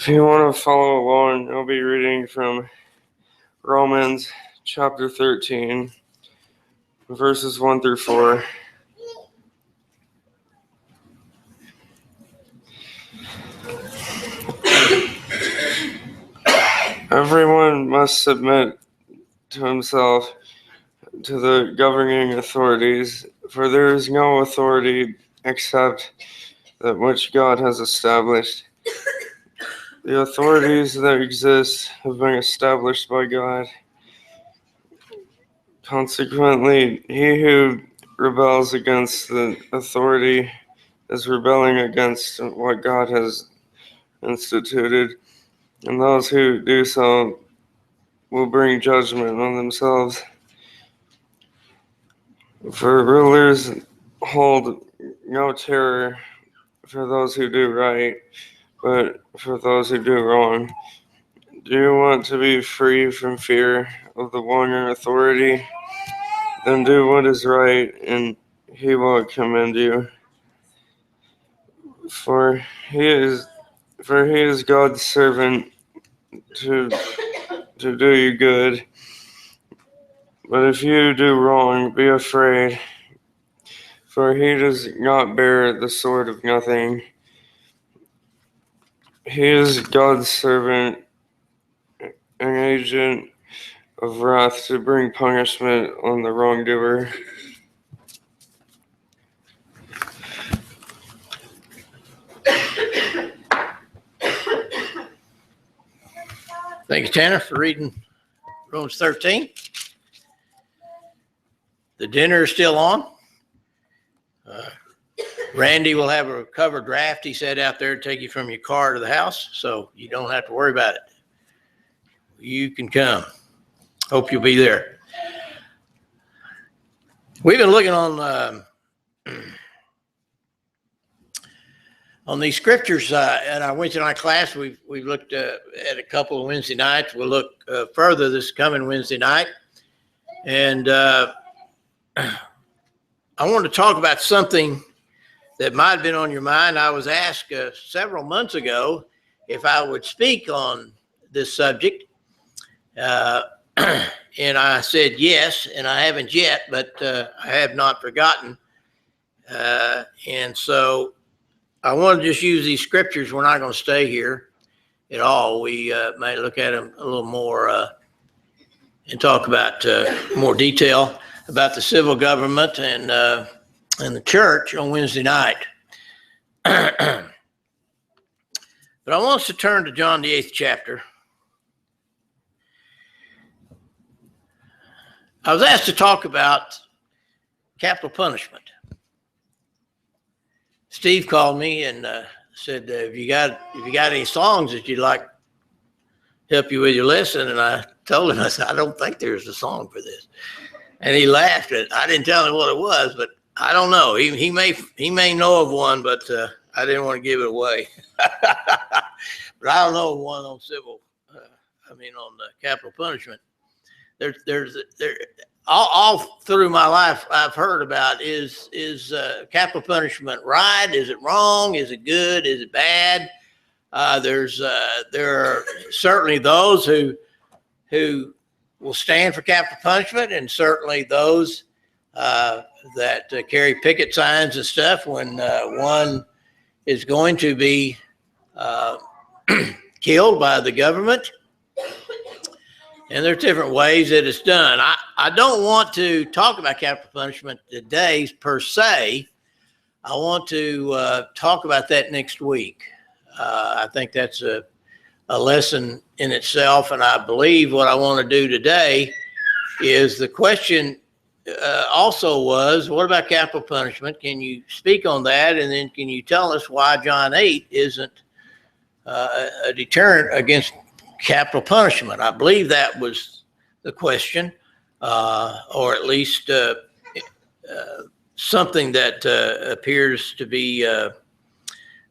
If you want to follow along, I'll be reading from Romans chapter 13, verses 1 through 4. Everyone must submit to himself to the governing authorities, for there is no authority except that which God has established. The authorities that exist have been established by God. Consequently, he who rebels against the authority is rebelling against what God has instituted, and those who do so will bring judgment on themselves. For rulers hold no terror for those who do right, but for those who do wrong. Do you want to be free from fear of the one in authority? Then do what is right, and he will commend you. For he is God's servant to do you good. But if you do wrong, be afraid, for he does not bear the sword of nothing. He is God's servant, an agent of wrath to bring punishment on the wrongdoer. Thank you, Tanner, for reading Romans 13. The dinner is still on. Randy will have a covered draft, he said, out there to take you from your car to the house, so you don't have to worry about it. You can come. Hope you'll be there. We've been looking on these scriptures at our Wednesday night class. We've looked at a couple of Wednesday nights. We'll look further this coming Wednesday night. And I want to talk about something that might have been on your mind. I was asked several months ago if I would speak on this subject. And I said yes, and I haven't yet, but I have not forgotten. And so I want to just use these scriptures. We're not going to stay here at all. We may look at them a little more and talk about more detail about the civil government and the church on Wednesday night. But I want us to turn to John, the 8th chapter. I was asked to talk about capital punishment. Steve called me and said, "Have you got any songs that you'd like to help you with your lesson?" And I told him, I said, "I don't think there's a song for this." And he laughed. I didn't tell him what it was, but I don't know. He may know of one, but I didn't want to give it away. But I don't know of one on on capital punishment. There's all through my life I've heard about is capital punishment right? Is it wrong? Is it good? Is it bad? There are certainly those who will stand for capital punishment, and certainly those that carry picket signs and stuff when one is going to be killed by the government. And there's different ways that it's done. I don't want to talk about capital punishment today per se. I want to talk about that next week. I think that's a lesson in itself. And I believe what I want to do today is the question also was, what about capital punishment? Can you speak on that? And then can you tell us why John 8 isn't a deterrent against capital punishment? I believe that was the question, or at least something that appears to be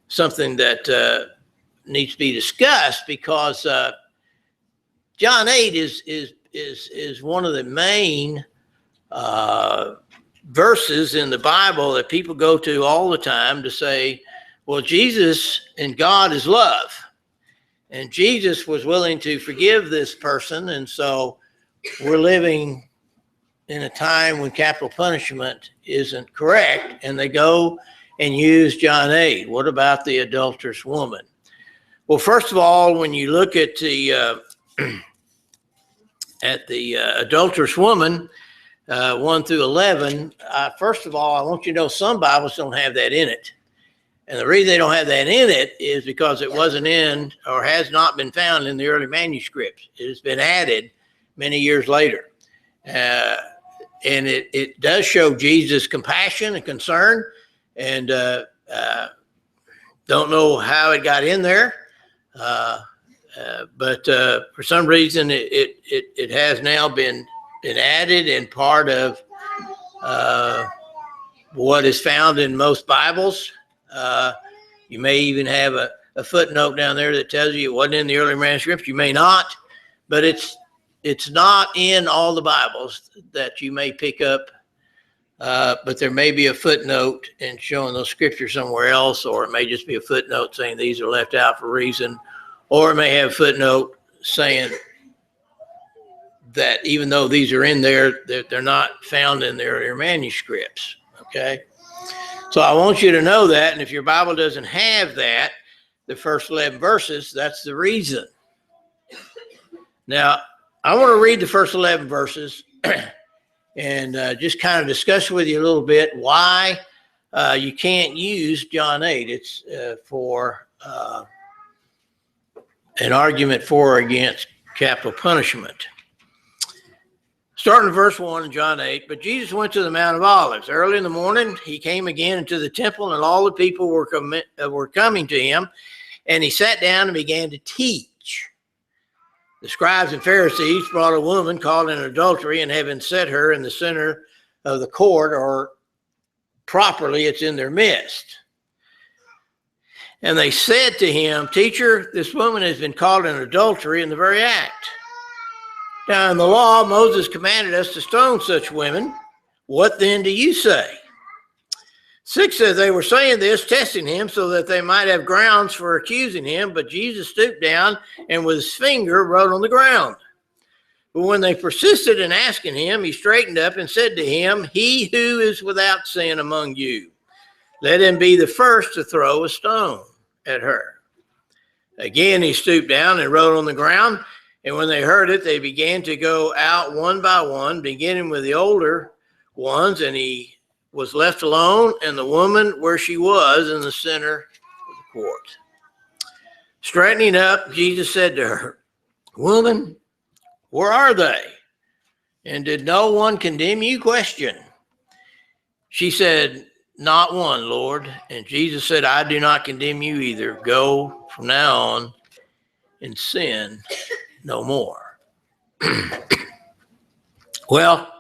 something that needs to be discussed, because John 8 is one of the main verses in the Bible that people go to all the time to say, well, Jesus and God is love. And Jesus was willing to forgive this person. And so we're living in a time when capital punishment isn't correct. And they go and use John 8. What about the adulterous woman? Well, first of all, when you look at the adulterous woman, 1 through 11, first of all, I want you to know some Bibles don't have that in it. And the reason they don't have that in it is because it wasn't in or has not been found in the early manuscripts. It has been added many years later. And it does show Jesus' compassion and concern, and don't know how it got in there. But for some reason, it has now been added and part of what is found in most Bibles. You may even have a footnote down there that tells you it wasn't in the early manuscripts. You may not, but it's not in all the Bibles that you may pick up. But there may be a footnote in showing those scriptures somewhere else, or it may just be a footnote saying these are left out for a reason, or it may have a footnote saying that even though these are in there, they're not found in their manuscripts. Okay. So I want you to know that. And if your Bible doesn't have that, the first 11 verses, that's the reason. Now, I want to read the first 11 verses and just kind of discuss with you a little bit why you can't use John 8. It's for an argument for or against capital punishment. Starting in verse 1 in John 8, but Jesus went to the Mount of Olives. Early in the morning, he came again into the temple, and all the people were coming to him, and he sat down and began to teach. The scribes and Pharisees brought a woman caught in adultery, and having set her in the center of the court, or properly, it's in their midst. And they said to him, Teacher, this woman has been caught in adultery in the very act. Now, in the law, Moses commanded us to stone such women. What then do you say? 6 says they were saying this, testing him, so that they might have grounds for accusing him. But Jesus stooped down and with his finger wrote on the ground. But when they persisted in asking him, he straightened up and said to him, He who is without sin among you, let him be the first to throw a stone at her. Again, he stooped down and wrote on the ground. And when they heard it, they began to go out one by one, beginning with the older ones. And he was left alone, and the woman where she was in the center of the court. Straightening up, Jesus said to her, Woman, where are they? And did no one condemn you? Question. She said, Not one, Lord. And Jesus said, I do not condemn you either. Go from now on and sin no more. Well,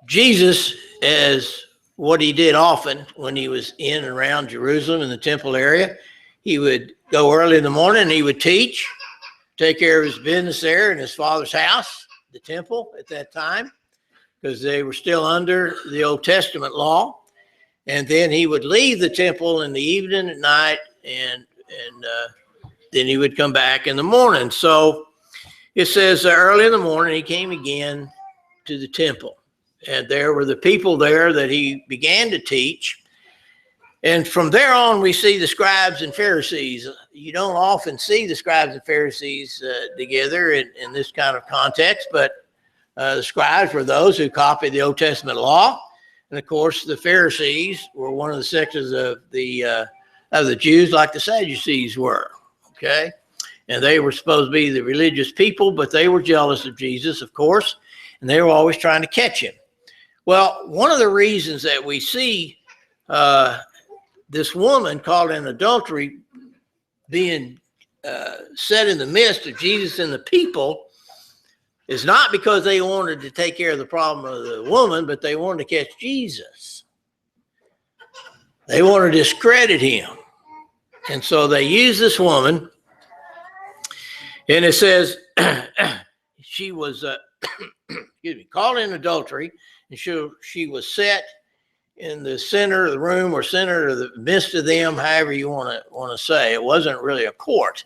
Jesus, as what he did often when he was in and around Jerusalem in the temple area, he would go early in the morning and he would teach, take care of his business there in his father's house, the temple at that time, because they were still under the Old Testament law. And then he would leave the temple in the evening at night, and then he would come back in the morning. So it says early in the morning, he came again to the temple. And there were the people there that he began to teach. And from there on, we see the scribes and Pharisees. You don't often see the scribes and Pharisees together in this kind of context, but the scribes were those who copied the Old Testament law. And of course, the Pharisees were one of the sections of the Jews, like the Sadducees were. Okay, and they were supposed to be the religious people, but they were jealous of Jesus, of course, and they were always trying to catch him. Well, one of the reasons that we see this woman caught in adultery being set in the midst of Jesus and the people is not because they wanted to take care of the problem of the woman, but they wanted to catch Jesus. They wanted to discredit him. And so they use this woman, and it says she was caught in adultery, and she was set in the center of the room or center of the midst of them, however you want to say. It wasn't really a court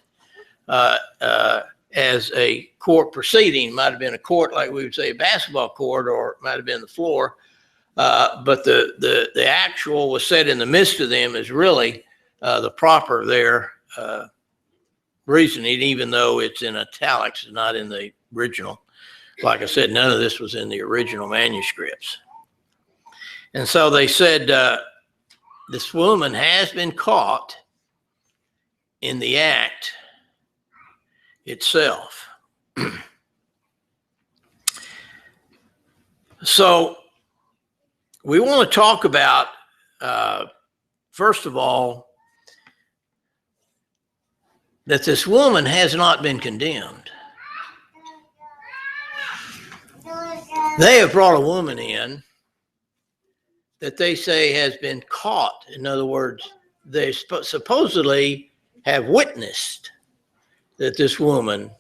as a court proceeding. It might have been a court like we would say a basketball court, or it might have been the floor. But the actual was set in the midst of them is really the proper there reasoning, even though it's in italics, not in the original. Like I said, none of this was in the original manuscripts. And so they said, this woman has been caught in the act itself. So we want to talk about, first of all, that this woman has not been condemned. They have brought a woman in that they say has been caught. In other words, they supposedly have witnessed that this woman,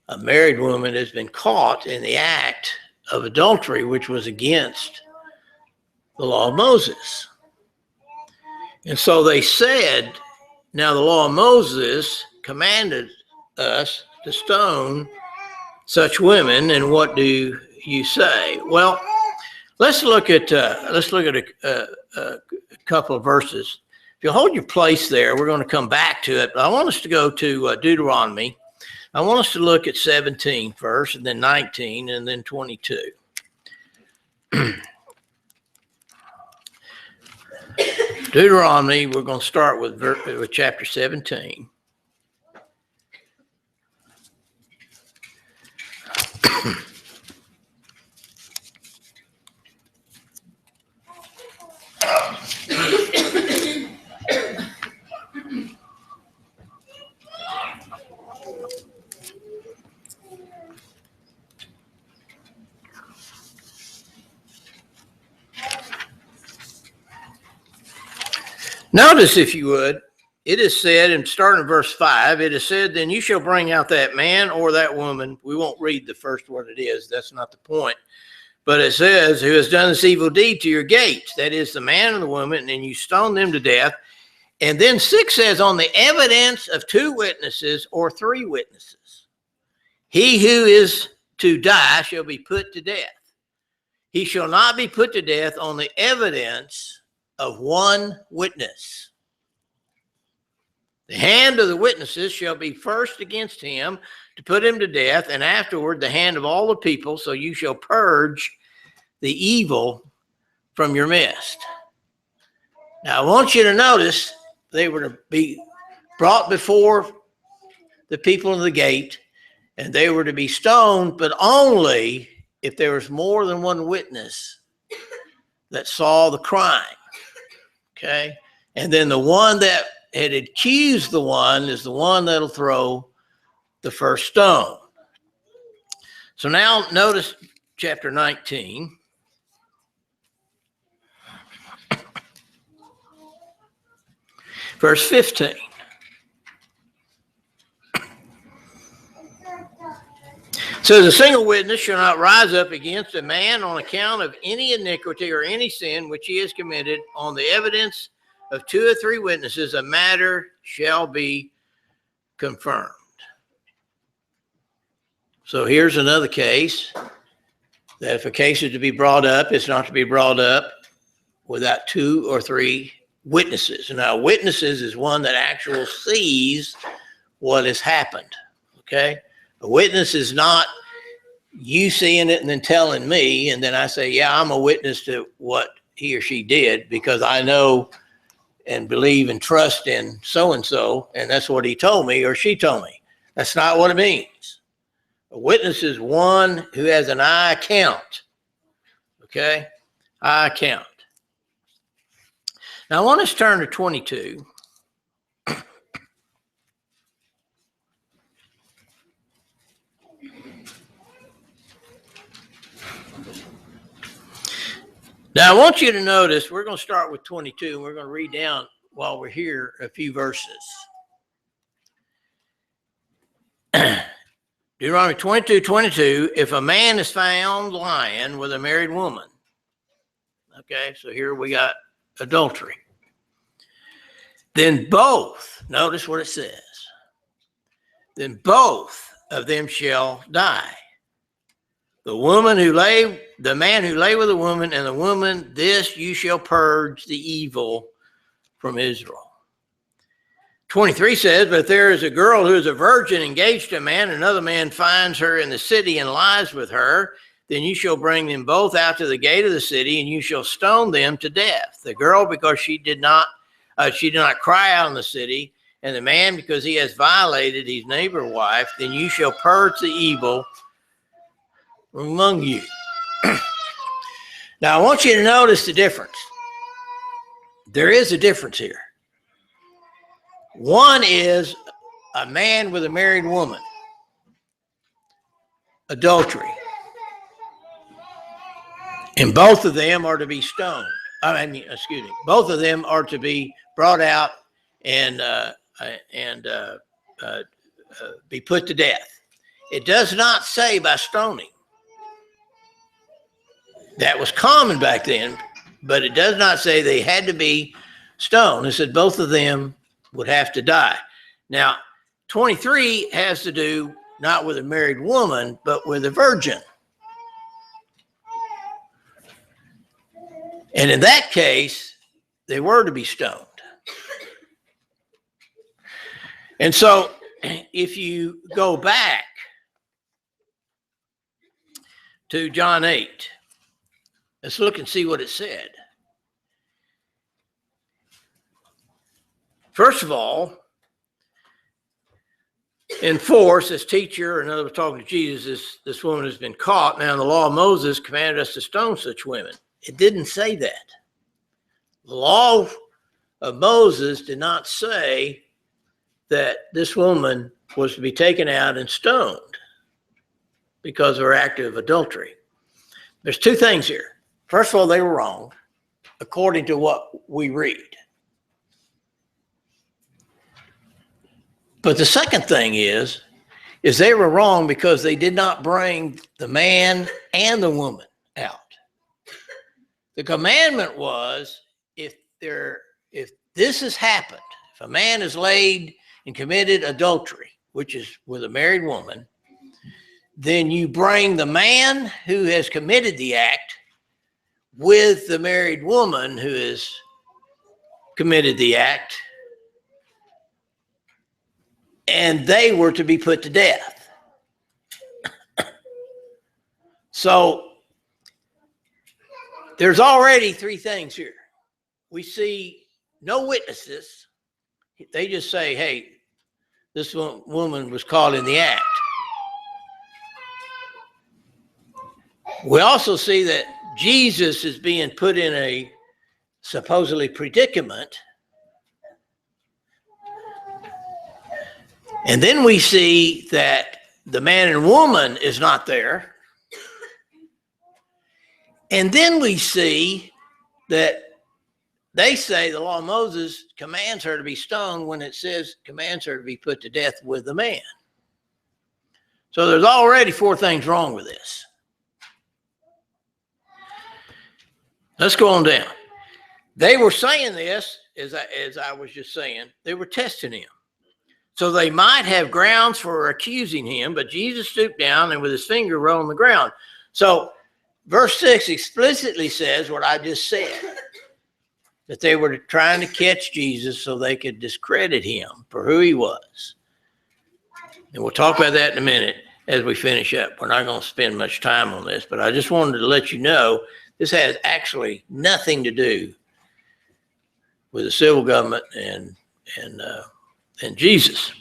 a married woman, has been caught in the act of adultery, which was against the law of Moses. And so they said, now the law of Moses commanded us to stone such women, and what do you say? Well, let's look at a couple of verses. If you hold your place there, we're going to come back to it. But I want us to go to Deuteronomy. I want us to look at 17 first, and then 19, and then 22. Deuteronomy, we're going to start with chapter 17. Notice, if you would, it is said, and starting in verse 5, it is said, then you shall bring out that man or that woman. We won't read the first what it is. That's not the point. But it says, who has done this evil deed to your gates, that is the man and the woman, and you stone them to death. And then 6 says, on the evidence of 2 witnesses or 3 witnesses, he who is to die shall be put to death. He shall not be put to death on the evidence of 1 witness. The hand of the witnesses shall be first against him to put him to death, and afterward the hand of all the people, so you shall purge the evil from your midst. Now I want you to notice they were to be brought before the people of the gate, and they were to be stoned, but only if there was more than 1 witness that saw the crime. Okay, and then the one that had accused the one is the one that'll throw the first stone. So now notice chapter 19. Verse 15. So the single witness shall not rise up against a man on account of any iniquity or any sin which he has committed. On the evidence of 2 or 3 witnesses, a matter shall be confirmed. So here's another case that if a case is to be brought up, it's not to be brought up without 2 or 3 witnesses. Now, witnesses is one that actually sees what has happened. Okay? A witness is not you seeing it and then telling me, and then I say, yeah, I'm a witness to what he or she did because I know and believe and trust in so-and-so, and that's what he told me or she told me. That's not what it means. A witness is one who has an eye account. Okay? Eye account. Now I want us to turn to 22. Now, I want you to notice, we're going to start with 22, and we're going to read down while we're here a few verses. Deuteronomy 22:22, if a man is found lying with a married woman. Okay, so here we got adultery. Then both, notice what it says, then both of them shall die. The man who lay with a woman, and the woman, this you shall purge the evil from Israel. 23 says, but if there is a girl who is a virgin engaged to a man, another man finds her in the city and lies with her, then you shall bring them both out to the gate of the city, and you shall stone them to death. The girl, because she did not cry out in the city, and the man, because he has violated his neighbor's wife, then you shall purge the evil from among you. Now, I want you to notice the difference. There is a difference here. One is a man with a married woman, adultery. And both of them are to be stoned. Both of them are to be brought out and be put to death. It does not say by stoning. That was common back then, but it does not say they had to be stoned. It said both of them would have to die. Now, 23 has to do not with a married woman, but with a virgin. And in that case, they were to be stoned. And so if you go back to John 8, let's look and see what it said. First of all, in 4 says, teacher, another was talking to Jesus, this woman has been caught. Now, in the law of Moses commanded us to stone such women. It didn't say that. The law of Moses did not say that this woman was to be taken out and stoned because of her act of adultery. There's two things here. First of all, they were wrong, according to what we read. But the second thing is they were wrong because they did not bring the man and the woman out. The commandment was, if this has happened, if a man is laid and committed adultery, which is with a married woman, then you bring the man who has committed the act with the married woman who has committed the act, and they were to be put to death. So there's already three things here. We see no witnesses. They just say, hey, this woman was caught in the act. We also see that Jesus is being put in a supposedly predicament. And then we see that the man and woman is not there. And then we see that they say the law of Moses commands her to be stoned when it says commands her to be put to death with the man. So there's already four things wrong with this. Let's go on down. They were saying this, as I was just saying, they were testing him. So they might have grounds for accusing him, but Jesus stooped down and with his finger wrote on the ground. So verse 6 explicitly says what I just said, that they were trying to catch Jesus so they could discredit him for who he was. And we'll talk about that in a minute as we finish up. We're not going to spend much time on this, but I just wanted to let you know this has actually nothing to do with the civil government and Jesus.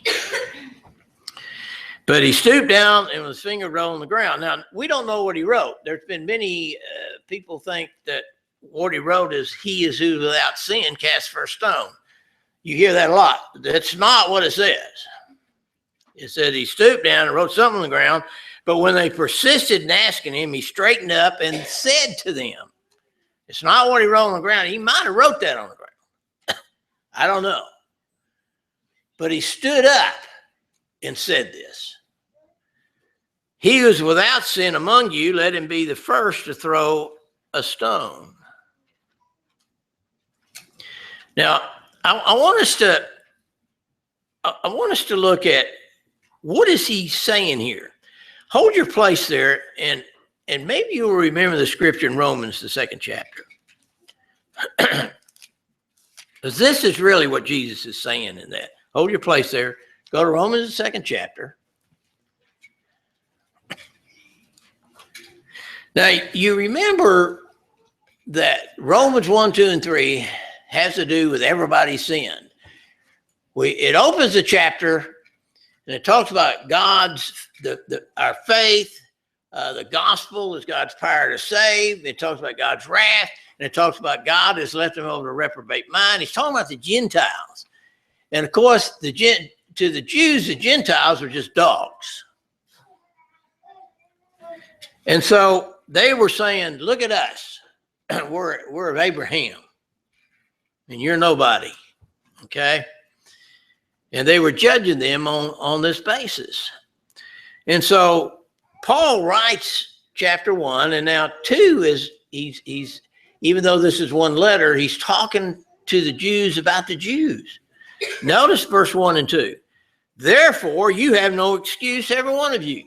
But he stooped down and with his finger wrote on the ground. Now, we don't know what he wrote. There's been many people think that what he wrote is, he is who without sin cast first stone. You hear that a lot. That's not what it says. It said he stooped down and wrote something on the ground, but when they persisted in asking him, he straightened up and said to them, it's not what he wrote on the ground. He might have wrote that on the ground. I don't know. But he stood up and said this. He who is without sin among you, let him be the first to throw a stone. Now, I want us to look at what is he saying here. Hold your place there, and maybe you will remember the scripture in Romans, the 2nd chapter. Because this is really what Jesus is saying in that. Hold your place there. Go to Romans, the 2nd chapter. Now, you remember that Romans 1, 2, and 3 has to do with everybody's sin. It opens the chapter, and it talks about our faith. The gospel is God's power to save. It talks about God's wrath, and it talks about God has left them over to reprobate mind. He's talking about the Gentiles. And of course, to the Jews, the Gentiles are just dogs. And so they were saying, look at us. We're of Abraham, and you're nobody. Okay? And they were judging them on this basis. And so Paul writes chapter 1, and now 2 is he's even though this is one letter, he's talking to the Jews about the Jews. Notice verse 1 and 2. Therefore, you have no excuse, every one of you,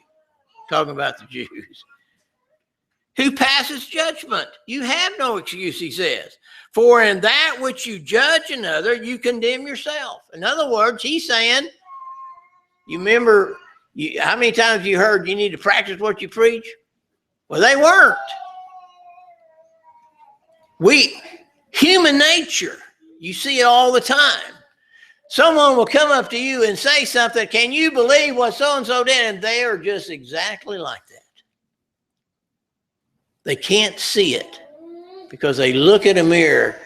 talking about the Jews, who passes judgment. You have no excuse, he says. For in that which you judge another, you condemn yourself. In other words, he's saying, you remember, how many times you heard you need to practice what you preach? Well, they weren't. Human nature, you see it all the time. Someone will come up to you and say something, can you believe what so-and-so did? And they are just exactly like that. They can't see it because they look in a mirror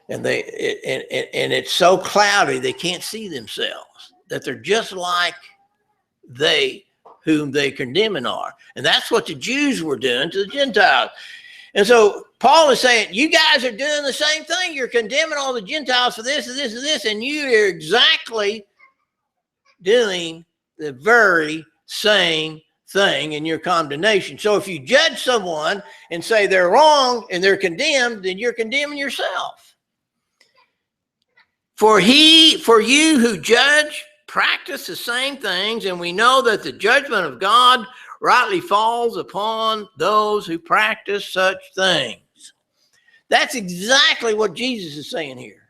and it's so cloudy they can't see themselves, that they're just like they whom they condemning are. And that's what the Jews were doing to the Gentiles. And so Paul is saying, you guys are doing the same thing. You're condemning all the Gentiles for this and this and this, and you are exactly doing the very same thing in your condemnation. So if you judge someone and say they're wrong and they're condemned, then you're condemning yourself. For you who judge, practice the same things, and we know that the judgment of God rightly falls upon those who practice such things. That's exactly what Jesus is saying here.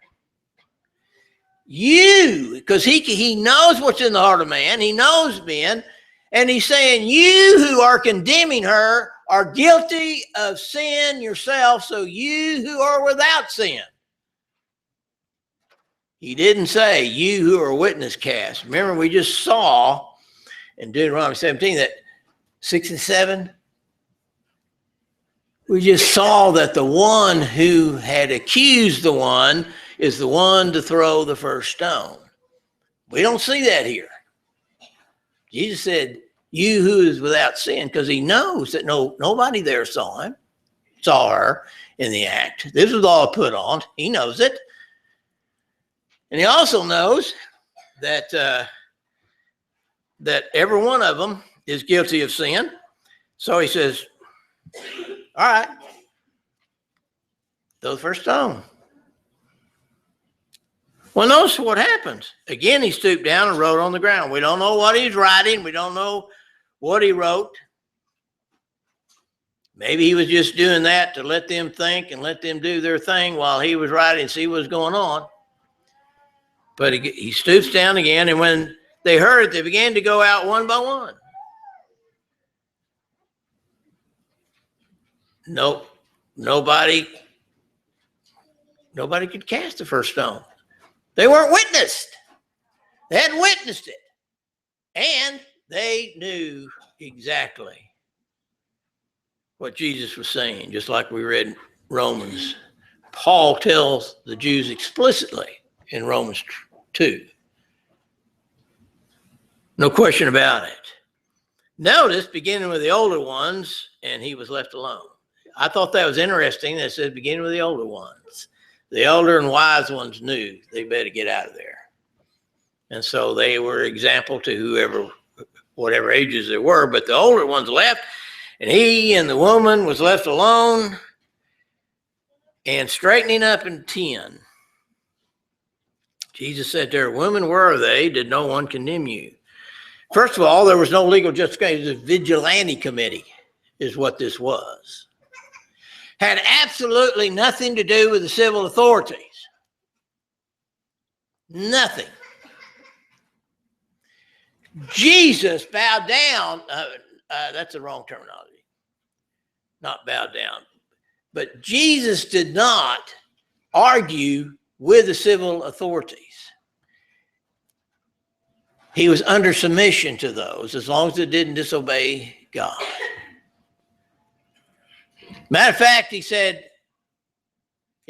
You, because he knows what's in the heart of man, he knows men, and he's saying, you who are condemning her are guilty of sin yourself, so you who are without sin. He didn't say, you who are witness cast. Remember, we just saw in Deuteronomy 17 that 6 and 7, we just saw that the one who had accused the one is the one to throw the first stone. We don't see that here. Jesus said, you who is without sin, because he knows that nobody there saw her in the act. This was all put on. He knows it. And he also knows that that every one of them is guilty of sin. So he says, all right, throw the first stone. Well, notice what happens. Again, he stooped down and wrote on the ground. We don't know what he's writing. We don't know what he wrote. Maybe he was just doing that to let them think and let them do their thing while he was writing and see what was going on. But he stoops down again, and when they heard it, they began to go out one by one. Nobody could cast the first stone. They weren't witnessed. They hadn't witnessed it. And they knew exactly what Jesus was saying, just like we read in Romans. Paul tells the Jews explicitly in Romans 2. No question about it. Notice, beginning with the older ones, and he was left alone. I thought that was interesting. That said, beginning with the older ones. The older and wise ones knew they better get out of there. And so they were example to whoever, whatever ages they were, but the older ones left, and he and the woman was left alone and straightening up in 10. Jesus said to her, "Women, where are they? Did no one condemn you?" First of all, there was no legal justification. The vigilante committee is what this was. Had absolutely nothing to do with the civil authorities. Nothing. Jesus bowed down. That's the wrong terminology. Not bowed down. But Jesus did not argue with the civil authorities. He was under submission to those as long as it didn't disobey God. Matter of fact, he said,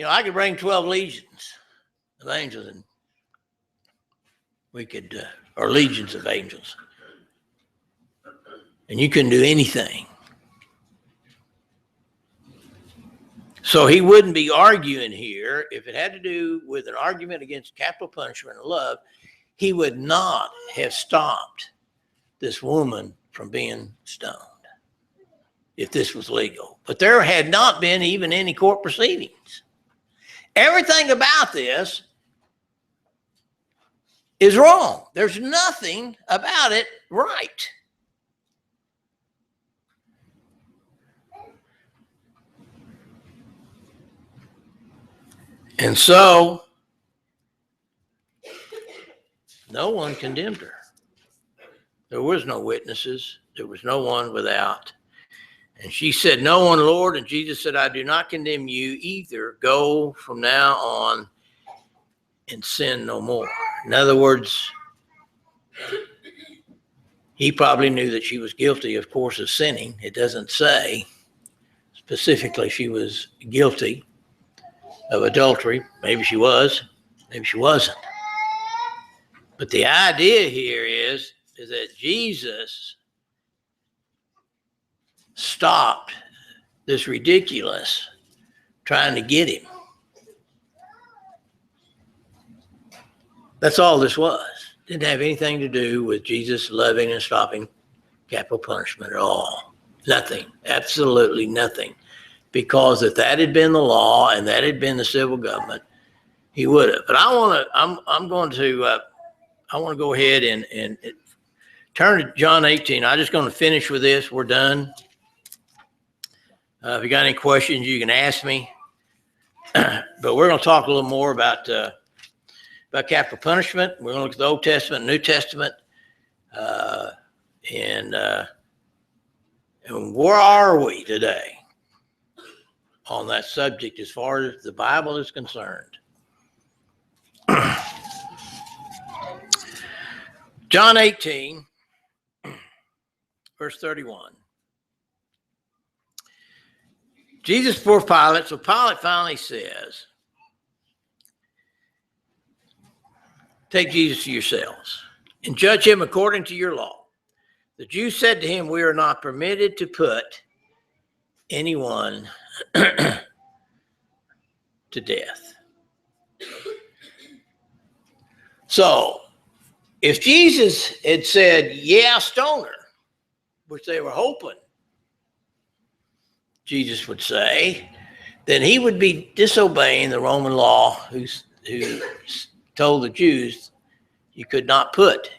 I could bring 12 legions of angels and we could, or legions of angels, and you couldn't do anything. So he wouldn't be arguing here. If it had to do with an argument against capital punishment and love, he would not have stopped this woman from being stoned if this was legal. But there had not been even any court proceedings. Everything about this is wrong. There's nothing about it right. And so, no one condemned her. There was no witnesses. There was no one without. And she said, "No one, Lord." And Jesus said, "I do not condemn you either. Go from now on and sin no more." In other words, he probably knew that she was guilty, of course, of sinning. It doesn't say specifically she was guilty of adultery. Maybe she was, maybe she wasn't. But the idea here is that Jesus stopped this ridiculous trying to get him. That's all this was. Didn't have anything to do with Jesus loving and stopping capital punishment at all. Nothing. Absolutely nothing. Because if that had been the law and that had been the civil government, he would have. But I want to go ahead and turn to John 18. I'm just going to finish with this. We're done. If you got any questions, you can ask me. But we're going to talk a little more about capital punishment. We're going to look at the Old Testament, New Testament, and where are we today on that subject as far as the Bible is concerned? John 18, verse 31. Jesus before Pilate. So Pilate finally says, "Take Jesus to yourselves and judge him according to your law." The Jews said to him, "We are not permitted to put anyone to death." So if Jesus had said, "Yeah, stone her," which they were hoping Jesus would say, then he would be disobeying the Roman law who told the Jews you could not put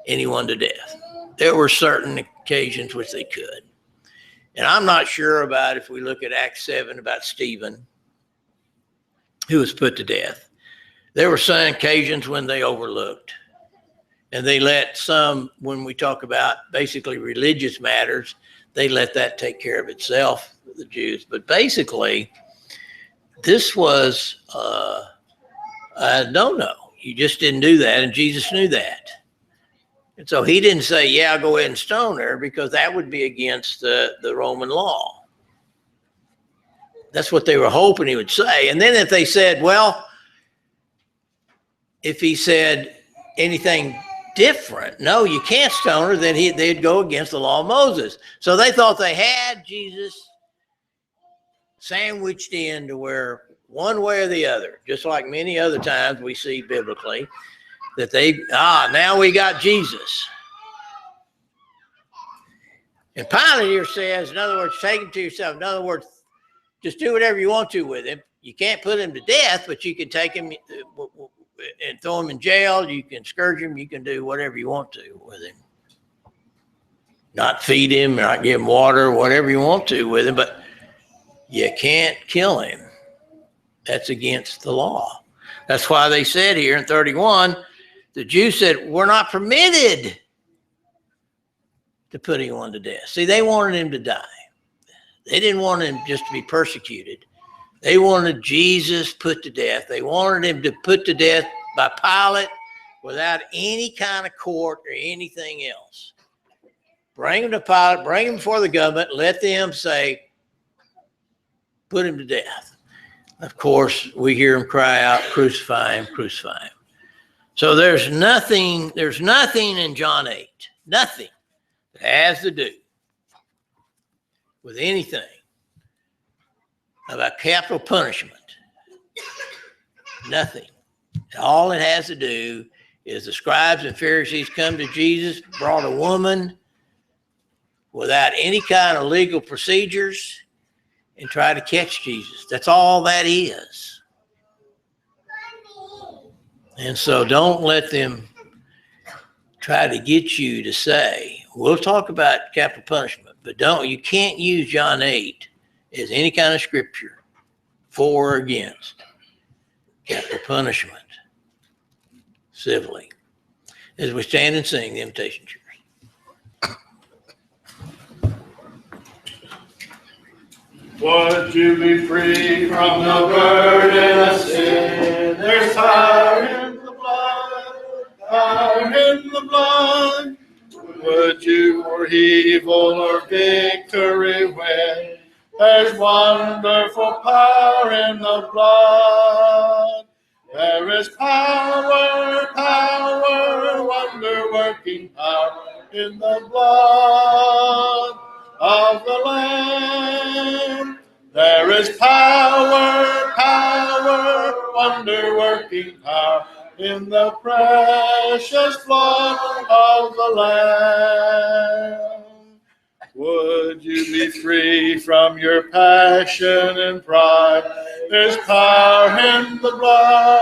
anyone to death. There were certain occasions which they could. And I'm not sure about, if we look at Acts 7, about Stephen, who was put to death. There were some occasions when they overlooked. And they let some, when we talk about basically religious matters, they let that take care of itself, the Jews. But basically, this was a no-no. You just didn't do that, and Jesus knew that. And so he didn't say, "Yeah, I'll go ahead and stone her," because that would be against the Roman law. That's what they were hoping he would say. And then if they said, well, if he said anything different, "No, you can't stone her," then they'd go against the law of Moses. So they thought they had Jesus sandwiched in to where one way or the other, just like many other times we see biblically, that now we got Jesus. And Pilate here says, in other words, take him to yourself. In other words, just do whatever you want to with him. You can't put him to death, but you can take him and throw him in jail. You can scourge him. You can do whatever you want to with him. Not feed him, not give him water, whatever you want to with him, but you can't kill him. That's against the law. That's why they said here in 31, the Jews said, we're not permitted to put anyone to death. See, they wanted him to die. They didn't want him just to be persecuted. They wanted Jesus put to death. They wanted him to put to death by Pilate without any kind of court or anything else. Bring him to Pilate, bring him before the government, let them say, put him to death. Of course, we hear him cry out, crucify him, crucify him. So there's nothing in John 8, nothing that has to do with anything about capital punishment. Nothing. All it has to do is the scribes and Pharisees come to Jesus, brought a woman without any kind of legal procedures, and try to catch Jesus. That's all that is. And so don't let them try to get you to say, we'll talk about capital punishment, but you can't use John 8 as any kind of scripture for or against capital punishment civilly. As we stand and sing the Invitation Church. Would you be free from the burden of sin? There's power in the blood, power in the blood. Would you for evil or victory win? There's wonderful power in the blood. There is power, power, wonder-working power in the blood of the Lamb. There is power, power, wonder-working power in the precious blood of the Lamb. Would you be free from your passion and pride? There's power in the blood.